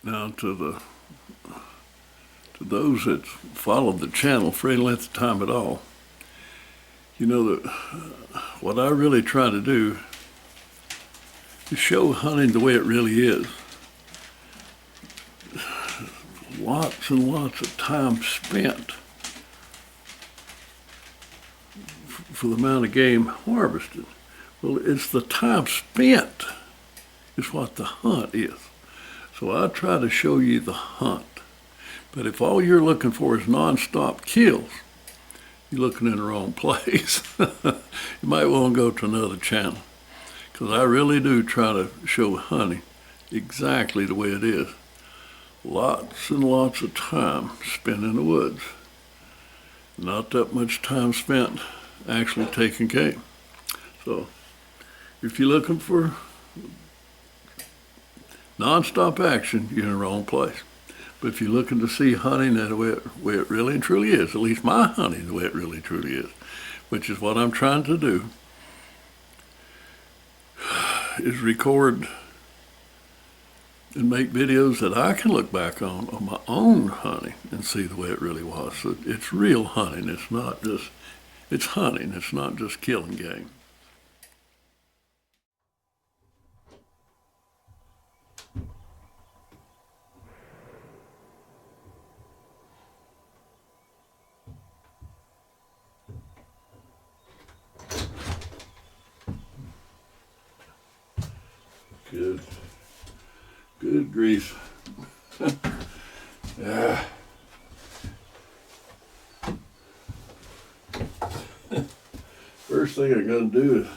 Now to those that follow the channel for any length of time at all, you know that what I really try to do is show hunting the way it really is. Lots and lots of time spent for the amount of game harvested. Well, it's the time spent is what the hunt is. So I try to show you the hunt. But if all you're looking for is nonstop kills, you're looking in the wrong place. You might want to go to another channel, because I really do try to show hunting exactly the way it is. Lots and lots of time spent in the woods. Not that much time spent actually taking game. So if you're looking for nonstop action, you're in the wrong place. But if you're looking to see hunting the way it really and truly is, at least my hunting the way it really truly is, which is what I'm trying to do, is record and make videos that I can look back on my own hunting and see the way it really was. So it's real hunting. It's hunting. It's not just killing game. Good grief. Yeah. First thing I gotta do is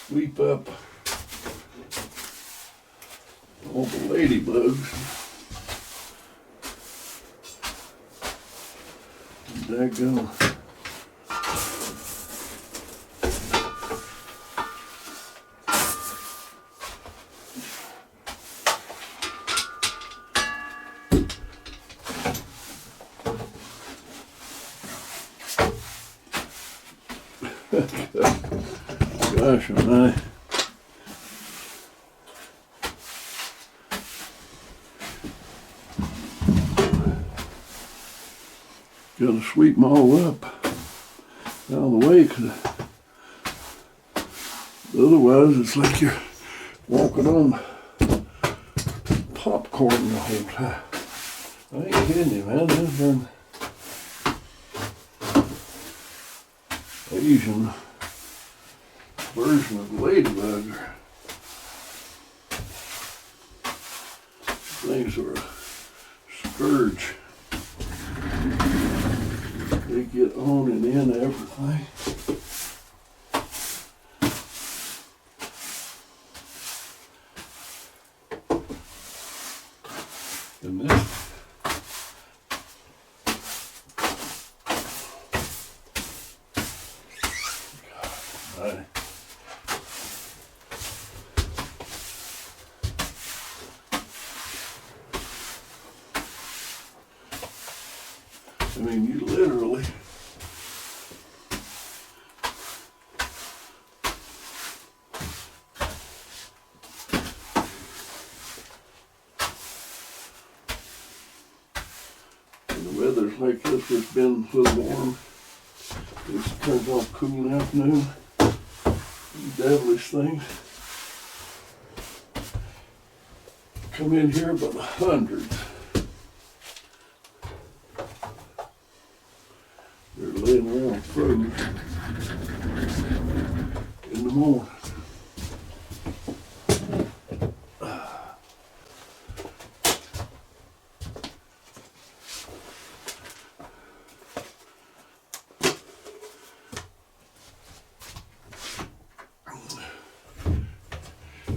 sweep up all the ladybugs. Daggone. Gosh almighty. Gotta sweep them all up out of the way, because otherwise it's like you're walking on popcorn the whole time. I ain't kidding you, man. This is an Asian version of ladybug. Things are a scourge. They get on and in everything. And this, God, I mean, you literally when the weather's like this, it's been a little warm. It turns off cool in the afternoon. These devilish things come in here by the hundreds. They're laying around frozen in the morning.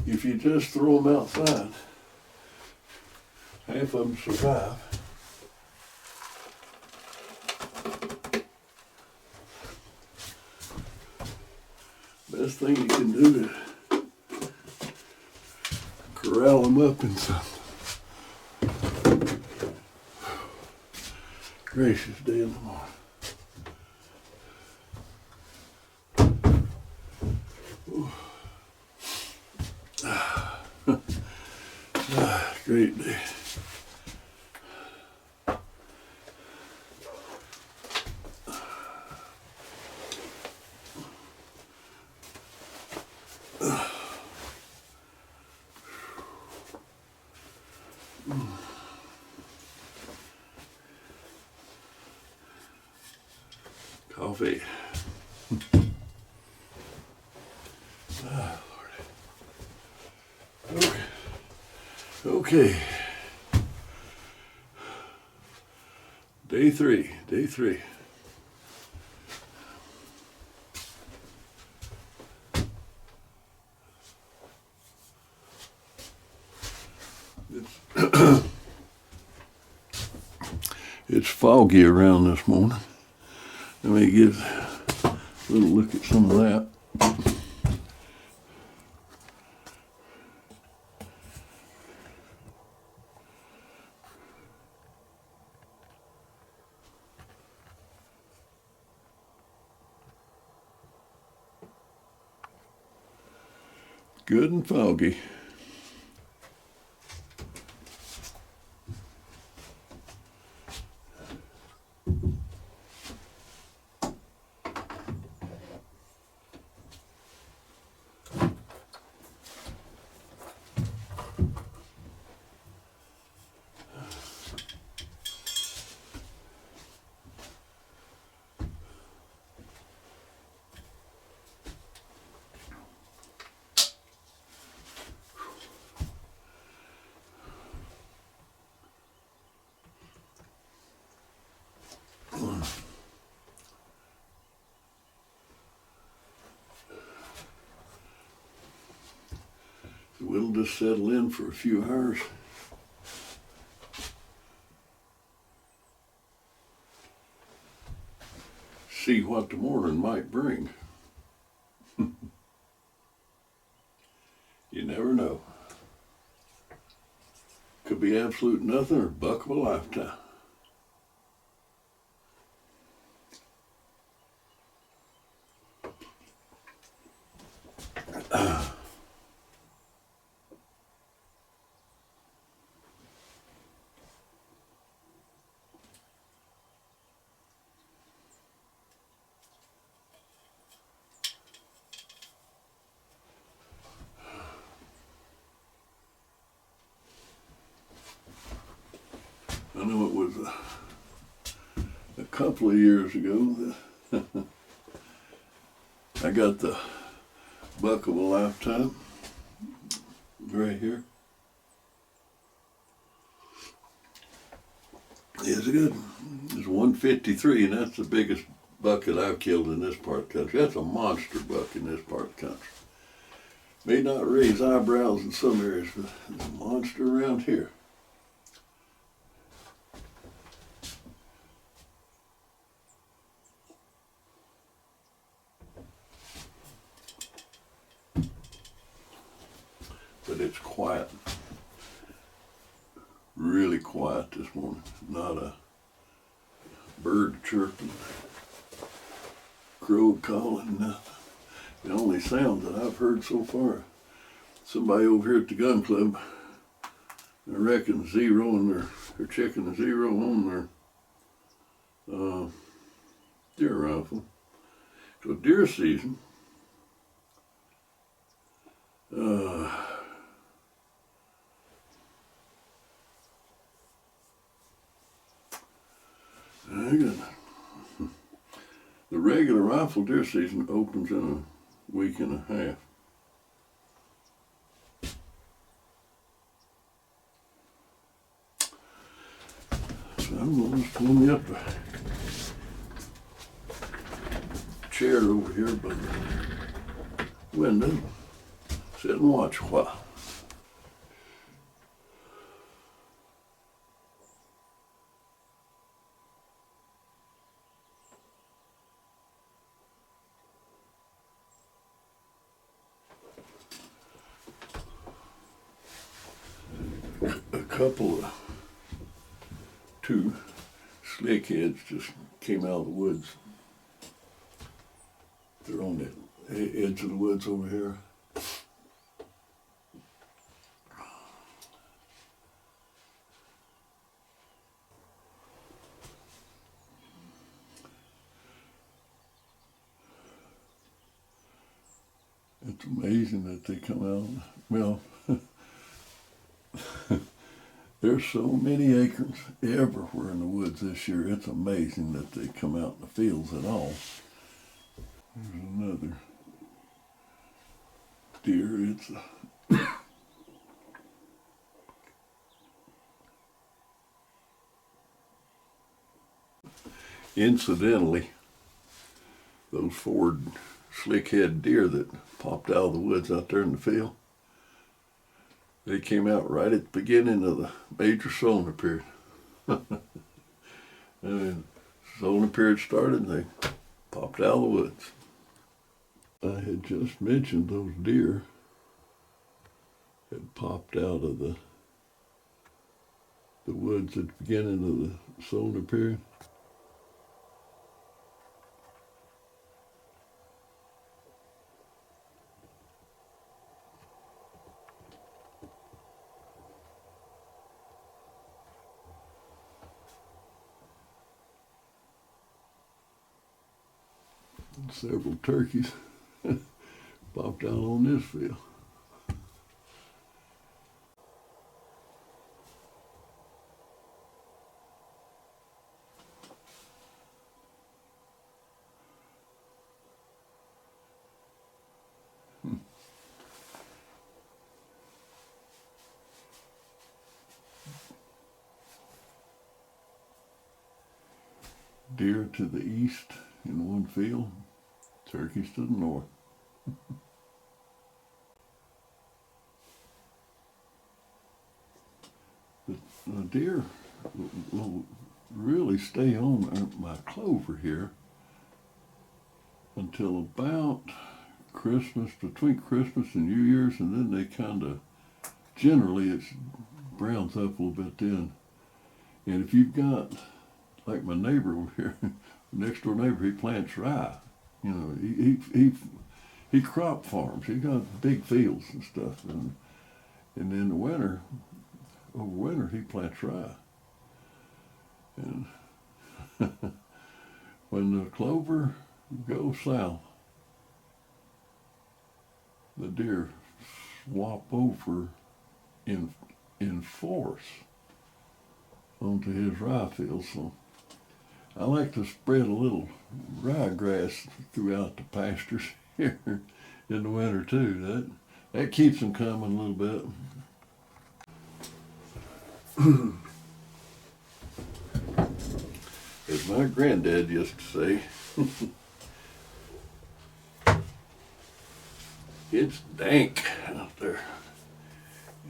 If you just throw them outside, half of them survive. Best thing you can do is corral them up in something. gracious, day in the morning. Great day. Coffee. Lordy. Okay. Day three. It's foggy around this morning. Let me give a little look at some of that. Good and foggy. We'll just settle in for a few hours. See what the morning might bring. You never know. Could be absolute nothing or buck of a lifetime. I know it was a couple of years ago that I got the buck of a lifetime right here. It's a good one. It's 153, and that's the biggest buck that I've killed in this part of the country. That's a monster buck in this part of the country. May not raise eyebrows in some areas, but it's a monster around here. But it's quiet. Really quiet this morning. Not a bird chirping, crow calling, nothing. The only sound that I've heard so far, somebody over here at the gun club, I reckon they're checking the zero on their deer rifle. So deer season, the regular rifle deer season opens in a week and a half. So I'm going to pull me up a chair over here by the window, sit and watch a while. Two slickheads just came out of the woods. They're on the edge of the woods over here. It's amazing that they come out. Well, there's so many acorns everywhere in the woods this year. It's amazing that they come out in the fields at all. There's another deer. It's incidentally, those Ford slick-head deer that popped out of the woods out there in the field, they came out right at the beginning of the major sowing period. And sowing period started and they popped out of the woods. I had just mentioned those deer had popped out of the woods at the beginning of the sowing period. Several turkeys popped out on this field. Deer to the east in one field, turkeys to the north. The deer will really stay on my clover here until about Christmas, between Christmas and New Year's, and then they kind of, generally it browns up a little bit then. And if you've got, like my neighbor over here, next door neighbor, he plants rye. You know, he crop farms. He got big fields and stuff, and in the winter, over winter he plants rye. And when the clover goes south, the deer swap over in force onto his rye field. So I like to spread a little ryegrass throughout the pastures here in the winter too. That keeps them coming a little bit. As my granddad used to say, it's dank out there.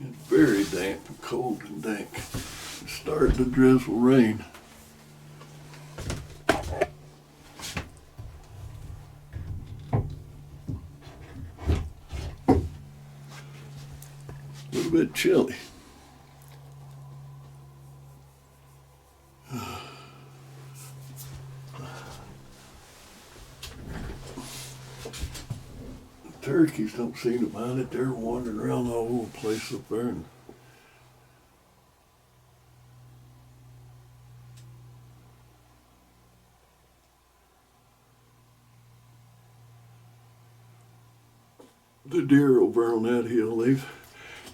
It's very damp and cold and dank. It's starting to drizzle rain. A little bit chilly. Turkeys don't seem to mind it. They're wandering around all over the place up there. And the deer over on that hill, they've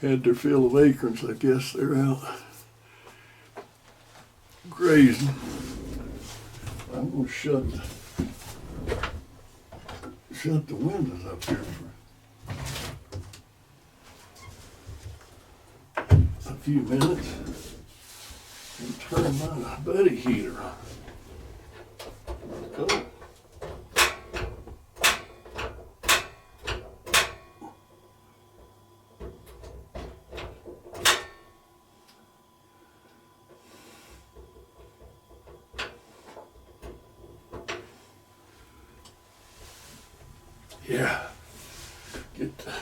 had their fill of acorns. I guess they're out grazing. I'm going to shut the windows up here for a few minutes and turn my buddy heater on. Go. Yeah, get the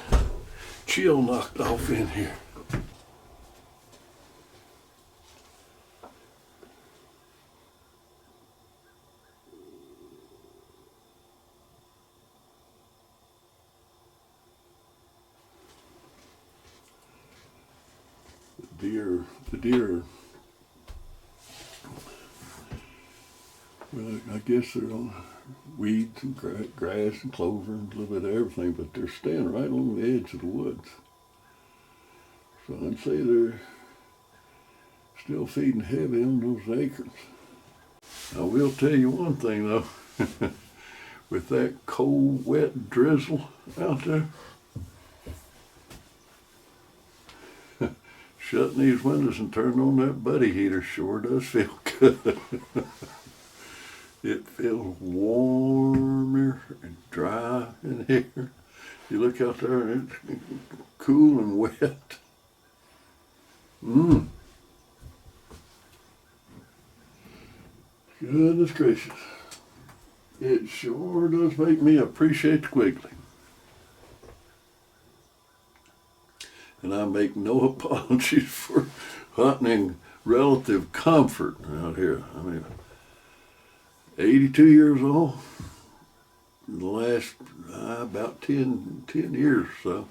chill knocked off in here. the deer, well, I guess they're on weeds and grass and clover and a little bit of everything, but they're staying right along the edge of the woods. So I'd say they're still feeding heavy on those acorns. I will tell you one thing though, with that cold, wet drizzle out there, shutting these windows and turning on that buddy heater sure does feel good. It feels warmer and dry in here. You look out there and it's cool and wet. Goodness gracious. It sure does make me appreciate the Quigley. And I make no apologies for hunting in relative comfort out here. I mean, 82 years old, the last about 10 years or so,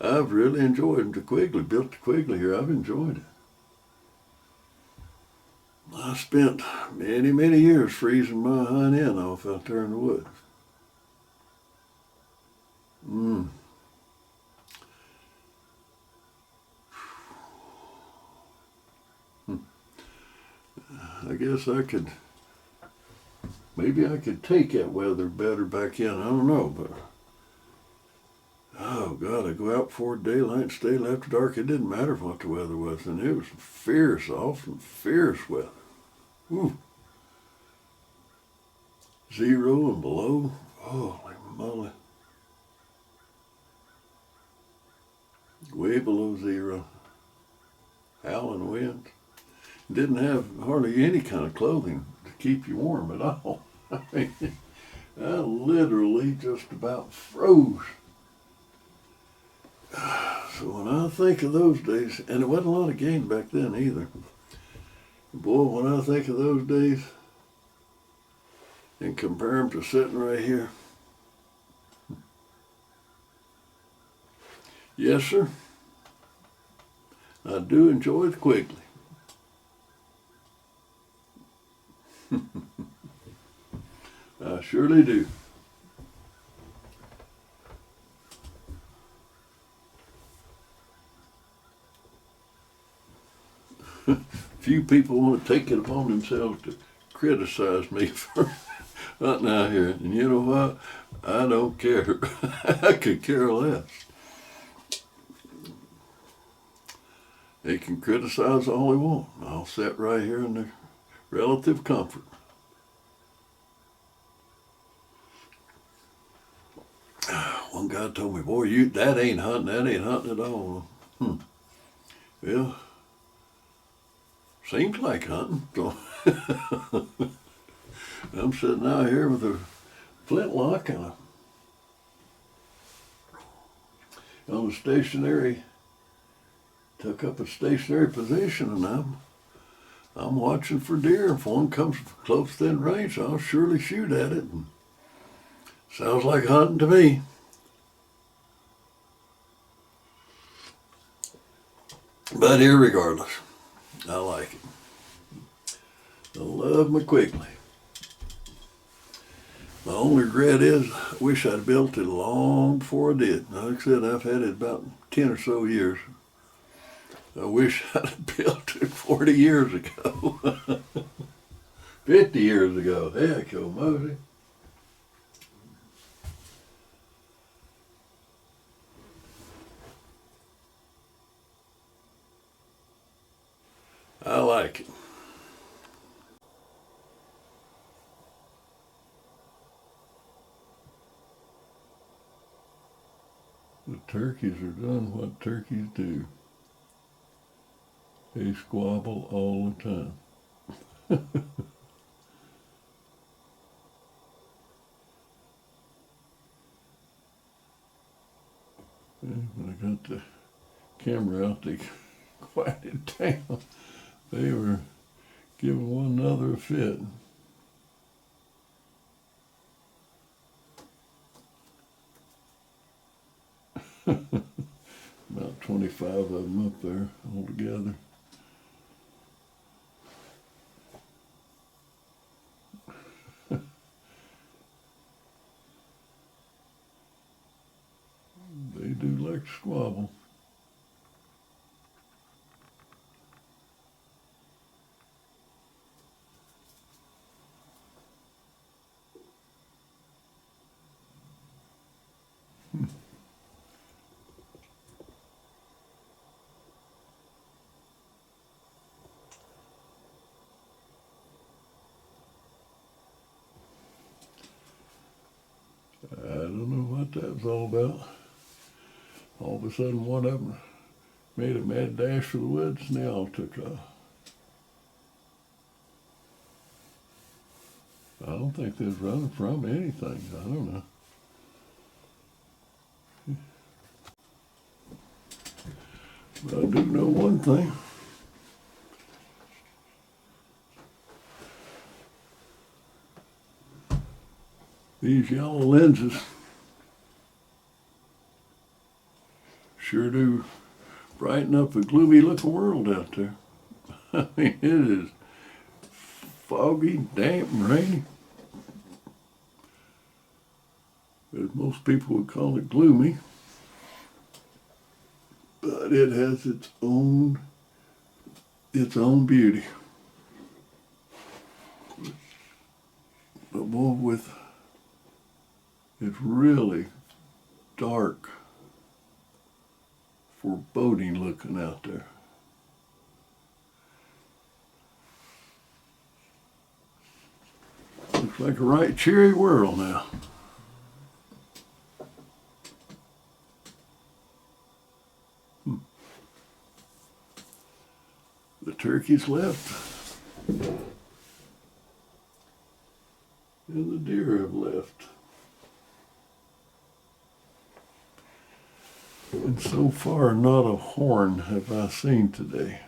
I've really enjoyed the Quigley, built the Quigley here. I've enjoyed it. I spent many, many years freezing my hind end off out there in the woods. I guess maybe I could take that weather better back in. I don't know, but oh God, I go out before daylight and stay till after dark. It didn't matter what the weather was, and it was fierce, often fierce weather. Whew. 0 and below. Holy moly. Way below 0. Howling winds. Didn't have hardly any kind of clothing to keep you warm at all. I mean, I literally just about froze. So when I think of those days, and it wasn't a lot of game back then either. Boy, when I think of those days and compare them to sitting right here. Yes, sir. I do enjoy the Quigley. I surely do. Few people want to take it upon themselves to criticize me for hunting out here. And you know what? I don't care. I could care less. They can criticize all they want. I'll sit right here in the relative comfort. One guy told me, boy, that ain't hunting at all. Well, seems like hunting. So I'm sitting out here with a flintlock and on a stationary, took up a stationary position, and I'm watching for deer. If one comes close within range, I'll surely shoot at it. And sounds like hunting to me. But irregardless, I like it. I love my Quigley. My only regret is I wish I'd built it long before I did. Like I said, I've had it about 10 or so years. I wish I'd built it 40 years ago. 50 years ago. Heck, oh Mosey. I like it. The turkeys are doing what turkeys do. They squabble all the time. When I got the camera out, they quieted down. They were giving one another a fit. About 25 of them up there altogether. They do like to squabble. I don't know what that was all about. All of a sudden, one of them made a mad dash for the woods, and they all took off. I don't think they was running from anything. I don't know. But I do know one thing. These yellow lenses sure do brighten up a gloomy looking world out there. I mean, it is foggy, damp, and rainy. As most people would call it gloomy. But it has its own beauty. But boy, it's really dark, foreboding looking out there. Looks like a right cheery world now. The turkeys left, and the deer have left. And so far, not a horn have I seen today.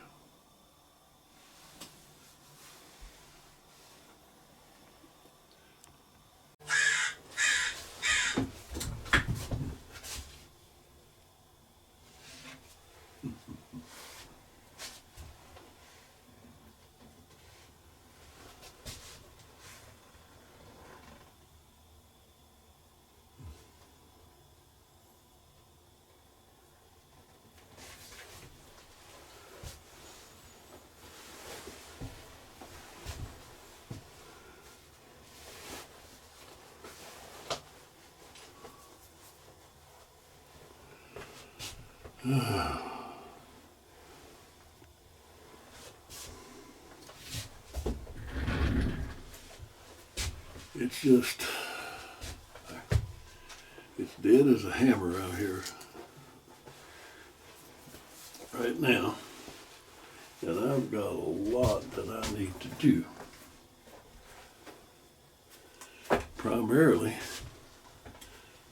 It's just, it's dead as a hammer out here right now. And I've got a lot that I need to do. Primarily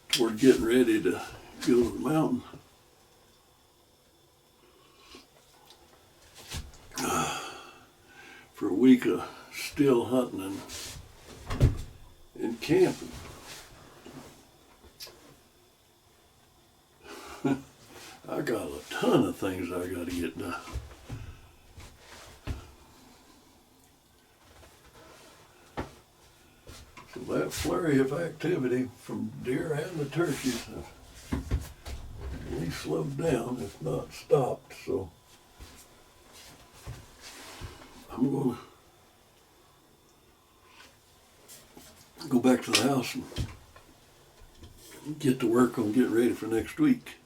toward getting ready to go to the mountain. For a week of still hunting and camping. I got a ton of things I got to get done. So that flurry of activity from deer and the turkeys have at least slowed down, if not stopped. So I'm going to go back to the house and get to work on getting ready for next week.